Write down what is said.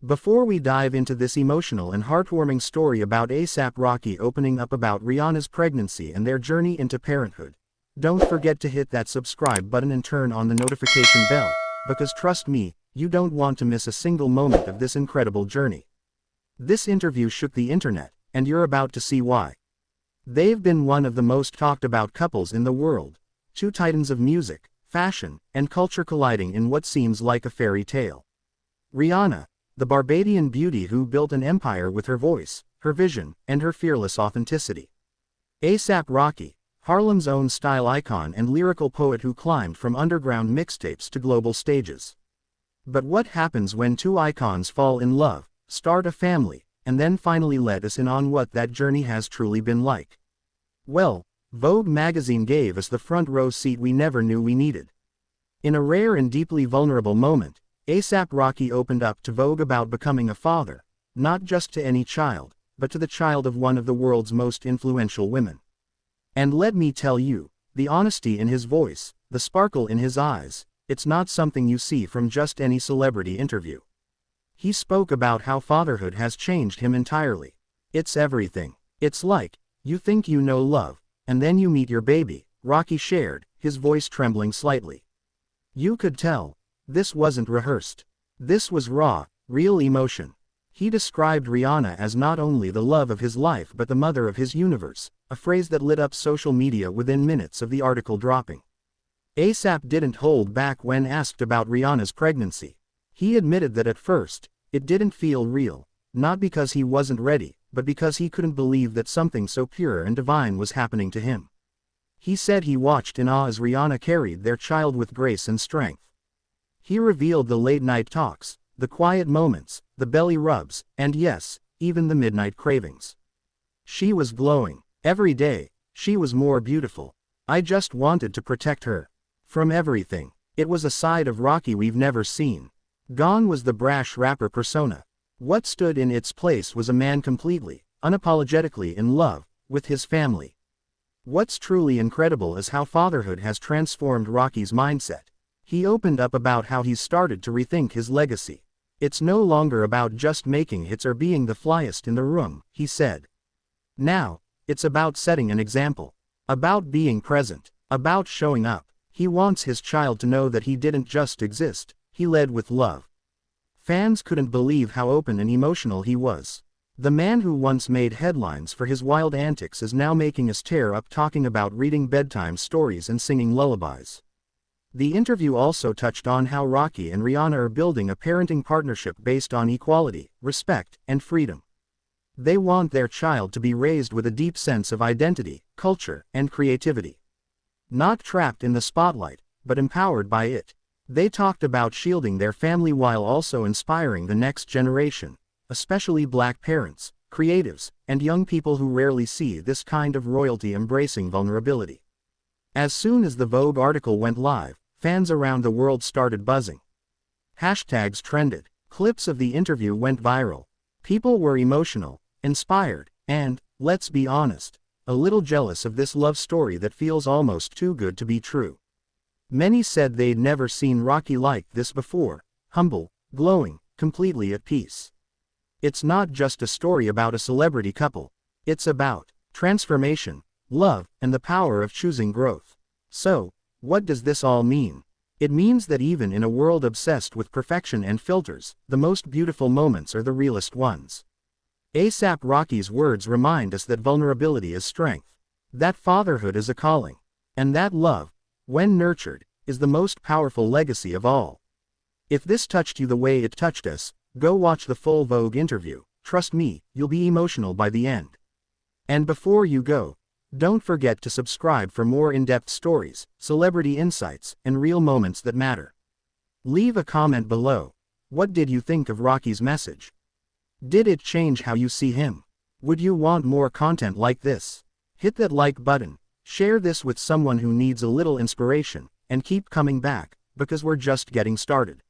Before we dive into this emotional and heartwarming story about A$AP Rocky opening up about Rihanna's pregnancy and their journey into parenthood, don't forget to hit that subscribe button and turn on the notification bell, because trust me, you don't want to miss a single moment of this incredible journey. This interview shook the internet, and you're about to see why. They've been one of the most talked about couples in the world, two titans of music, fashion, and culture colliding in what seems like a fairy tale. Rihanna, the Barbadian beauty who built an empire with her voice, her vision, and her fearless authenticity. A$AP Rocky, Harlem's own style icon and lyrical poet who climbed from underground mixtapes to global stages. But what happens when two icons fall in love, start a family, and then finally let us in on what that journey has truly been like? Well, Vogue magazine gave us the front row seat we never knew we needed. In a rare and deeply vulnerable moment, A$AP Rocky opened up to Vogue about becoming a father, not just to any child, but to the child of one of the world's most influential women. And let me tell you, the honesty in his voice, the sparkle in his eyes, it's not something you see from just any celebrity interview. He spoke about how fatherhood has changed him entirely. It's everything. It's like, you think you know love, and then you meet your baby, Rocky shared, his voice trembling slightly. You could tell. This wasn't rehearsed. This was raw, real emotion. He described Rihanna as not only the love of his life but the mother of his universe, a phrase that lit up social media within minutes of the article dropping. A$AP didn't hold back when asked about Rihanna's pregnancy. He admitted that at first, it didn't feel real, not because he wasn't ready, but because he couldn't believe that something so pure and divine was happening to him. He said he watched in awe as Rihanna carried their child with grace and strength. He revealed the late-night talks, the quiet moments, the belly rubs, and yes, even the midnight cravings. She was glowing. Every day, she was more beautiful. I just wanted to protect her. From everything. It was a side of Rocky we've never seen. Gone was the brash rapper persona. What stood in its place was a man completely, unapologetically in love with his family. What's truly incredible is how fatherhood has transformed Rocky's mindset. He opened up about how he's started to rethink his legacy. It's no longer about just making hits or being the flyest in the room, he said. Now, it's about setting an example. About being present. About showing up. He wants his child to know that he didn't just exist, he led with love. Fans couldn't believe how open and emotional he was. The man who once made headlines for his wild antics is now making us tear up talking about reading bedtime stories and singing lullabies. The interview also touched on how Rocky and Rihanna are building a parenting partnership based on equality, respect, and freedom. They want their child to be raised with a deep sense of identity, culture, and creativity. Not trapped in the spotlight, but empowered by it. They talked about shielding their family while also inspiring the next generation, especially Black parents, creatives, and young people who rarely see this kind of royalty embracing vulnerability. As soon as the Vogue article went live, fans around the world started buzzing. Hashtags trended. Clips of the interview went viral. People were emotional, inspired, and, let's be honest, a little jealous of this love story that feels almost too good to be true. Many said they'd never seen Rocky like this before, humble, glowing, completely at peace. It's not just a story about a celebrity couple. It's about transformation, love, and the power of choosing growth. So, what does this all mean? It means that even in a world obsessed with perfection and filters, the most beautiful moments are the realest ones. A$AP Rocky's words remind us that vulnerability is strength, that fatherhood is a calling, and that love, when nurtured, is the most powerful legacy of all. If this touched you the way it touched us, go watch the full Vogue interview. Trust me, you'll be emotional by the end. And before you go, don't forget to subscribe for more in-depth stories, celebrity insights, and real moments that matter. Leave a comment below. What did you think of Rocky's message? Did it change how you see him? Would you want more content like this? Hit that like button, share this with someone who needs a little inspiration, and keep coming back, because we're just getting started.